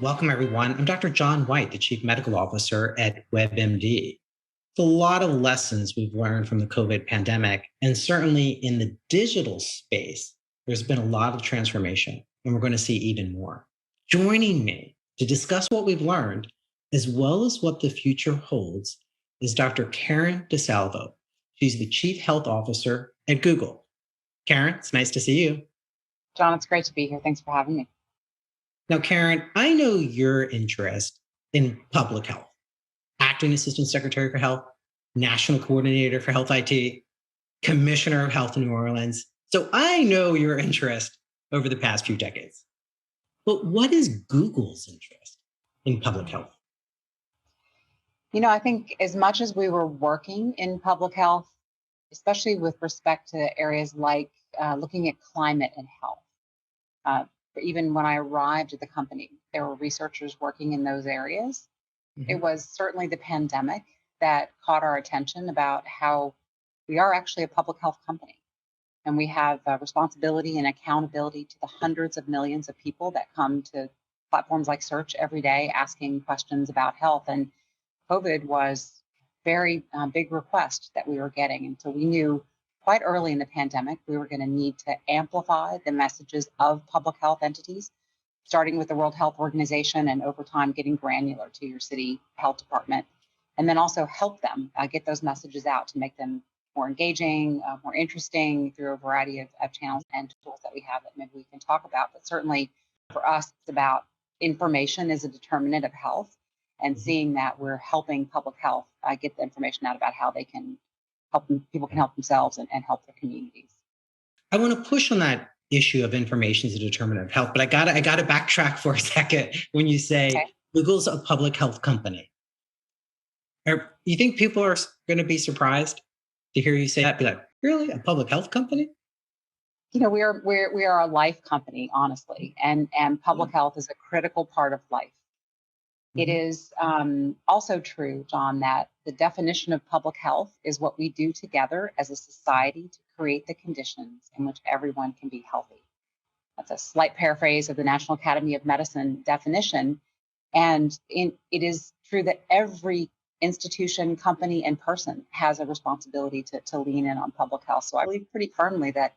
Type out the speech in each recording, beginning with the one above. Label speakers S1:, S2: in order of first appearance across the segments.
S1: Welcome, everyone. I'm Dr. John White, the Chief Medical Officer at WebMD. It's a lot of lessons we've learned from the COVID pandemic, and certainly in the digital space, there's been a lot of transformation, and we're going to see even more. Joining me to discuss what we've learned, as well as what the future holds, is Dr. Karen DeSalvo. She's the Chief Health Officer at Google. Karen, it's nice to see you.
S2: John, it's great to be here. Thanks for having me.
S1: Now, Karen, I know your interest in public health, acting assistant secretary for health, national coordinator for health IT, commissioner of health in New Orleans. So I know your interest over the past few decades. But what is Google's interest in public health?
S2: I think as much as we were working in public health, especially with respect to areas like looking at climate and health, even when I arrived at the company, there were researchers working in those areas. Mm-hmm. It was certainly the pandemic that caught our attention about how we are actually a public health company. And we have responsibility and accountability to the hundreds of millions of people that come to platforms like Search every day asking questions about health. And COVID was a very big request that we were getting. And so we knew quite early in the pandemic, we were going to need to amplify the messages of public health entities, starting with the World Health Organization and over time getting granular to your city health department, and then also help them get those messages out to make them more engaging, more interesting through a variety of channels and tools that we have that maybe we can talk about. But certainly for us, it's about information as a determinant of health and seeing that we're helping public health get the information out about how they can help them, people can help themselves and help their communities.
S1: I want to push on that issue of information as a determinant of health, but I gotta backtrack for a second when you say Google's a public health company. You think people are going to be surprised to hear you say that? Be like, really, a public health company?
S2: We are a life company, honestly, and public health is a critical part of life. It is also true, John, that the definition of public health is what we do together as a society to create the conditions in which everyone can be healthy. That's a slight paraphrase of the National Academy of Medicine definition. And it is true that every institution, company, and person has a responsibility to lean in on public health. So I believe pretty firmly that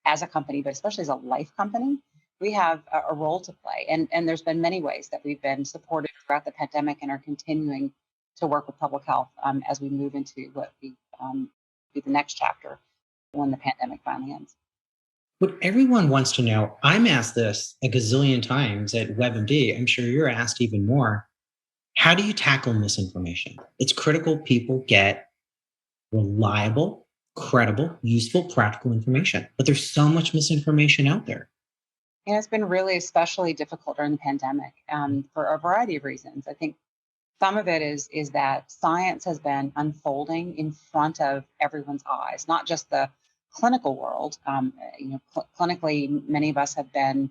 S2: as a company, but especially as a life company, we have a role to play. And there's been many ways that we've been supported throughout the pandemic and are continuing to work with public health as we move into what will be the next chapter when the pandemic finally ends.
S1: What everyone wants to know, I'm asked this a gazillion times at WebMD. I'm sure you're asked even more. How do you tackle misinformation? It's critical people get reliable, credible, useful, practical information. But there's so much misinformation out there.
S2: And it's been really especially difficult during the pandemic for a variety of reasons. I think some of it is that science has been unfolding in front of everyone's eyes, not just the clinical world. Clinically, many of us have been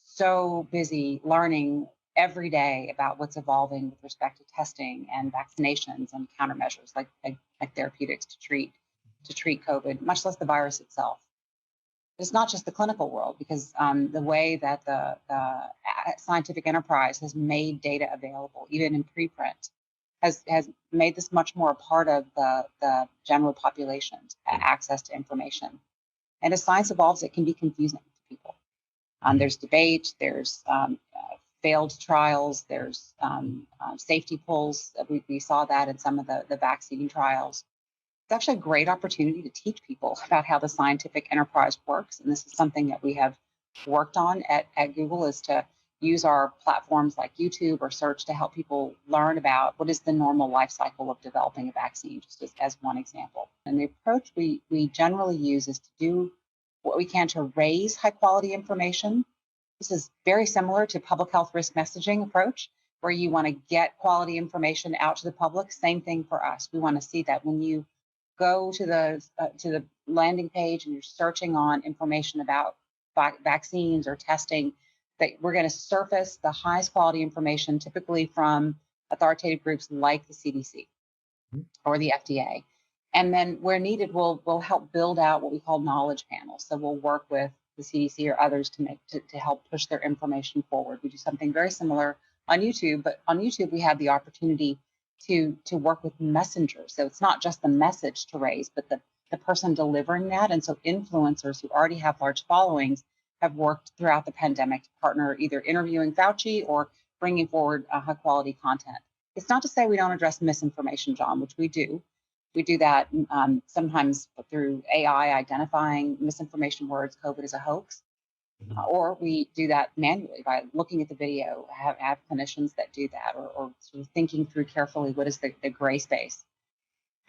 S2: so busy learning every day about what's evolving with respect to testing and vaccinations and countermeasures like therapeutics to treat COVID, much less the virus itself. It's not just the clinical world, because the way that the scientific enterprise has made data available, even in preprint, has made this much more a part of the general population's access to information. And as science evolves, it can be confusing to people. There's debate, there's failed trials, there's safety pulls. We saw that in some of the vaccine trials. It's actually a great opportunity to teach people about how the scientific enterprise works. And this is something that we have worked on at Google, is to use our platforms like YouTube or Search to help people learn about what is the normal life cycle of developing a vaccine, just as one example. And the approach we generally use is to do what we can to raise high quality information. This is very similar to public health risk messaging approach, where you want to get quality information out to the public. Same thing for us. We want to see that when you go to the landing page and you're searching on information about vaccines or testing, that we're going to surface the highest quality information, typically from authoritative groups like the CDC or the FDA. And then where needed, we'll help build out what we call knowledge panels. So we'll work with the CDC or others to help push their information forward. We do something very similar on YouTube, but on YouTube we have the opportunity to work with messengers. So it's not just the message to raise, but the person delivering that. And so influencers who already have large followings have worked throughout the pandemic to partner either interviewing Fauci or bringing forward high quality content. It's not to say we don't address misinformation, John, which we do. We do that sometimes through AI identifying misinformation words, COVID is a hoax, or we do that manually by looking at the video, have clinicians that do that, or sort of thinking through carefully what is the gray space.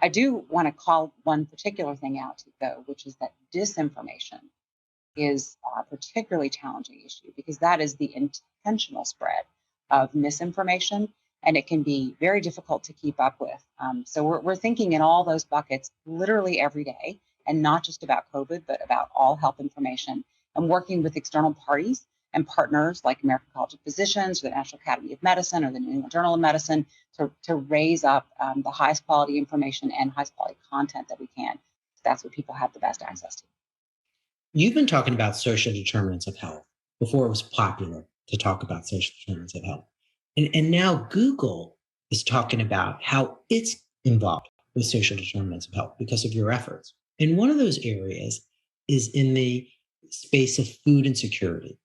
S2: I do want to call one particular thing out, though, which is that disinformation is a particularly challenging issue because that is the intentional spread of misinformation, and it can be very difficult to keep up with. So we're thinking in all those buckets literally every day, and not just about COVID, but about all health information, and working with external parties and partners like American College of Physicians or the National Academy of Medicine or the New England Journal of Medicine to raise up the highest quality information and highest quality content that we can. So that's what people have the best access to.
S1: You've been talking about social determinants of health before it was popular to talk about social determinants of health. And now Google is talking about how it's involved with social determinants of health because of your efforts. And one of those areas is in the space of food insecurity.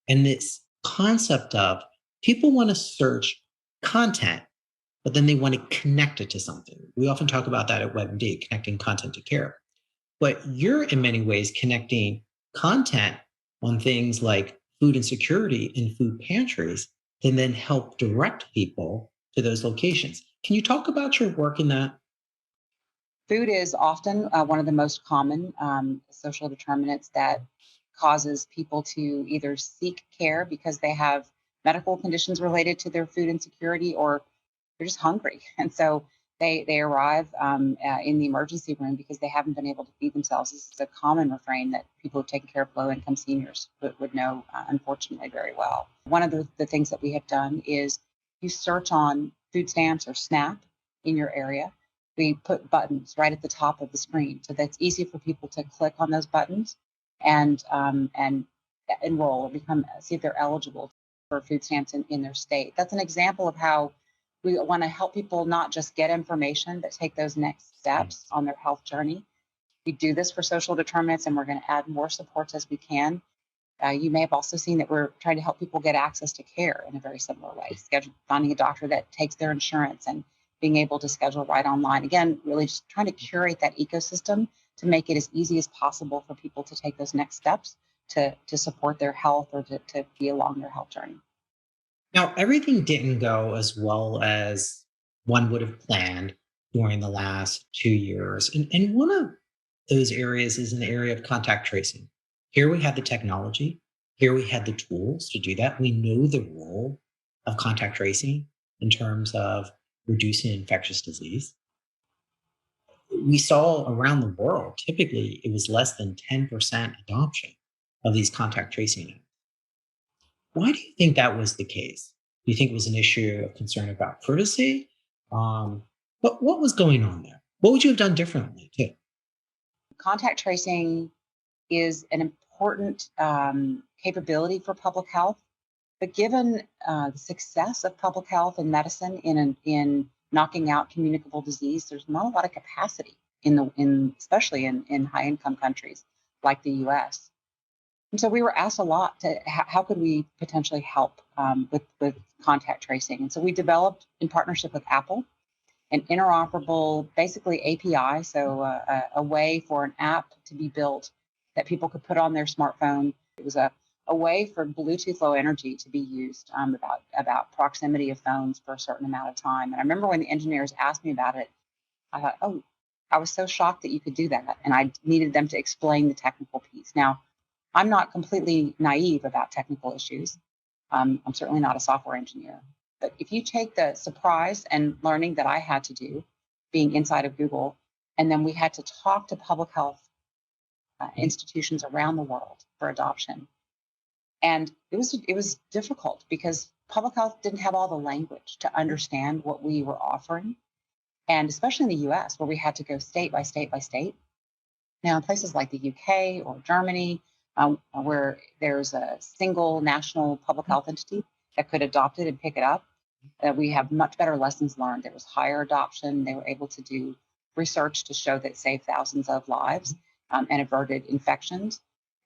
S1: And this concept of people want to search content, but then they want to connect it to something. We often talk about that at WebMD, connecting content to care. But you're in many ways connecting content on things like food insecurity and food pantries and then help direct people to those locations. Can you talk about your work in that?
S2: Food is often one of the most common social determinants that causes people to either seek care because they have medical conditions related to their food insecurity, or they're just hungry. And so they arrive in the emergency room because they haven't been able to feed themselves. This is a common refrain that people who've taken care of low-income seniors would know, unfortunately, very well. One of the things that we have done is you search on food stamps or SNAP in your area. We put buttons right at the top of the screen so that's easy for people to click on those buttons and enroll or see if they're eligible for food stamps in their state. That's an example of how we want to help people not just get information, but take those next steps on their health journey. We do this for social determinants, and we're going to add more supports as we can. You may have also seen that we're trying to help people get access to care in a very similar way, finding a doctor that takes their insurance and being able to schedule right online. Again, really just trying to curate that ecosystem to make it as easy as possible for people to take those next steps to support their health or to be along their health journey.
S1: Now, everything didn't go as well as one would have planned during the last 2 years. And one of those areas is in the area of contact tracing. Here we had the technology, here we had the tools to do that. We know the role of contact tracing in terms of reducing infectious disease. We saw around the world, typically it was less than 10% adoption of these contact tracing apps. Why do you think that was the case? Do you think it was an issue of concern about privacy? But what was going on there? What would you have done differently too?
S2: Contact tracing is an important capability for public health, but given the success of public health and medicine in knocking out communicable disease, there's not a lot of capacity especially in high income countries like the U.S. And so we were asked a lot to how could we potentially help with contact tracing. And so we developed in partnership with Apple an interoperable, basically API, so a way for an app to be built that people could put on their smartphone. It was a way for Bluetooth Low Energy to be used about proximity of phones for a certain amount of time. And I remember when the engineers asked me about it, I thought, oh, I was so shocked that you could do that. And I needed them to explain the technical piece. Now, I'm not completely naive about technical issues. I'm certainly not a software engineer. But if you take the surprise and learning that I had to do being inside of Google, and then we had to talk to public health institutions around the world for adoption. And it was difficult because public health didn't have all the language to understand what we were offering. And especially in the US, where we had to go state by state by state. Now, in places like the UK or Germany where there's a single national public health entity that could adopt it and pick it up. We have much better lessons learned. There was higher adoption. They were able to do research to show that it saved thousands of lives and averted infections.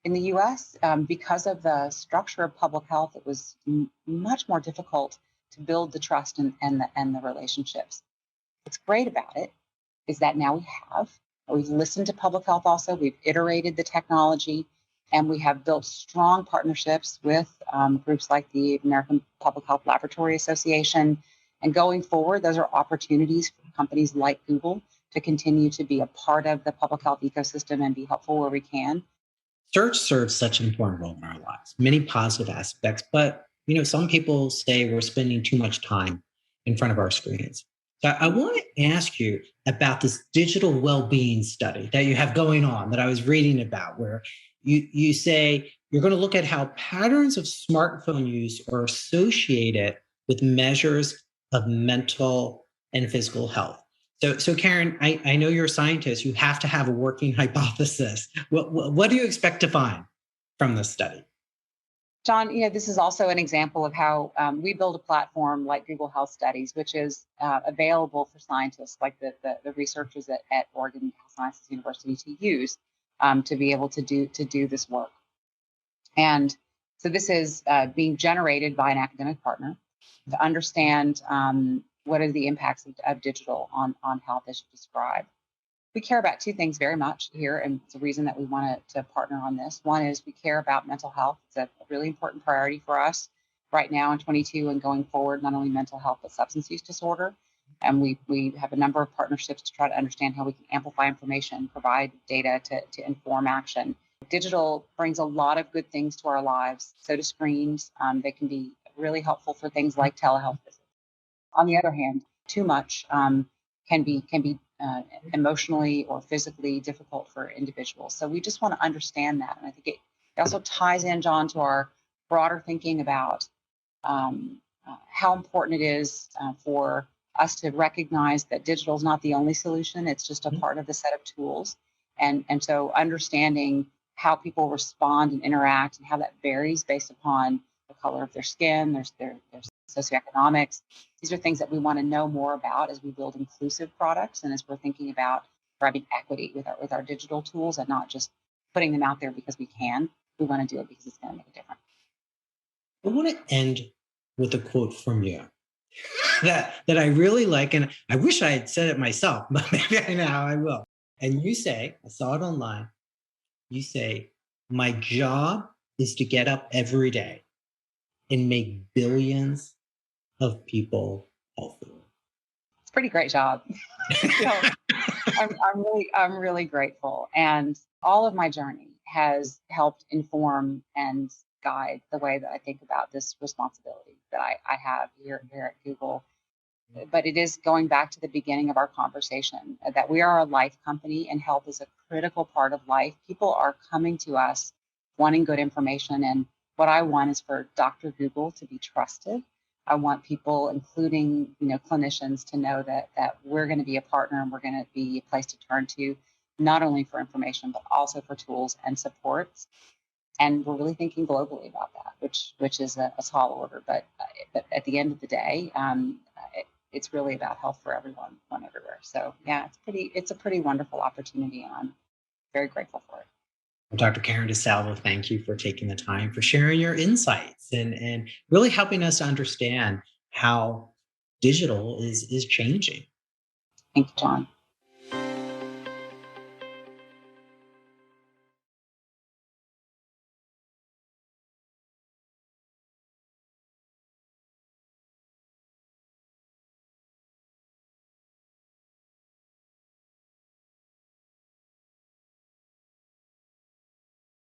S2: In the US, because of the structure of public health, it was much more difficult to build the trust and the relationships. What's great about it is that now we've listened to public health also, we've iterated the technology, and we have built strong partnerships with groups like the American Public Health Laboratory Association. And going forward, those are opportunities for companies like Google to continue to be a part of the public health ecosystem and be helpful where we can.
S1: Search serves such an important role in our lives, many positive aspects, but some people say we're spending too much time in front of our screens. So I want to ask you about this digital well-being study that you have going on that I was reading about, where you say you're going to look at how patterns of smartphone use are associated with measures of mental and physical health. So Karen, I know you're a scientist. You have to have a working hypothesis. What do you expect to find from this study?
S2: John, this is also an example of how we build a platform like Google Health Studies, which is available for scientists like the researchers at Oregon Health Sciences University to use to be able to do this work. And so this is being generated by an academic partner to understand what are the impacts of digital on health, as you described. We care about two things very much here, and it's a reason that we want to partner on this. One is we care about mental health. It's a really important priority for us right now in 22 and going forward, not only mental health, but substance use disorder. And we have a number of partnerships to try to understand how we can amplify information, provide data to inform action. Digital brings a lot of good things to our lives. So do screens. They can be really helpful for things like telehealth visits. On the other hand, too much can be emotionally or physically difficult for individuals. So we just want to understand that. And I think it also ties in, John, to our broader thinking about how important it is for us to recognize that digital is not the only solution. It's just a part of the set of tools. And so understanding how people respond and interact and how that varies based upon the color of their skin, their socioeconomics. These are things that we want to know more about as we build inclusive products and as we're thinking about driving equity with our digital tools and not just putting them out there because we can. We want to do it because it's going to make a difference.
S1: I want to end with a quote from you that I really like, and I wish I had said it myself, but maybe now I will. And you say, I saw it online. You say, "My job is to get up every day and make billions of people healthier."
S2: It's a pretty great job. So I'm really grateful, and all of my journey has helped inform and guide the way that I think about this responsibility that I have here at Google. But it is going back to the beginning of our conversation that we are a life company and health is a critical part of life. People are coming to us wanting good information. And what I want is for Dr. Google to be trusted. I want people, including clinicians, to know that we're going to be a partner and we're going to be a place to turn to, not only for information, but also for tools and supports. And we're really thinking globally about that, which is a tall order. But at the end of the day, it's really about health for everyone everywhere. So yeah, it's a pretty wonderful opportunity, and I'm very grateful for it.
S1: Well, Dr. Karen DeSalvo, thank you for taking the time, for sharing your insights and really helping us to understand how digital is changing.
S2: Thank you, John.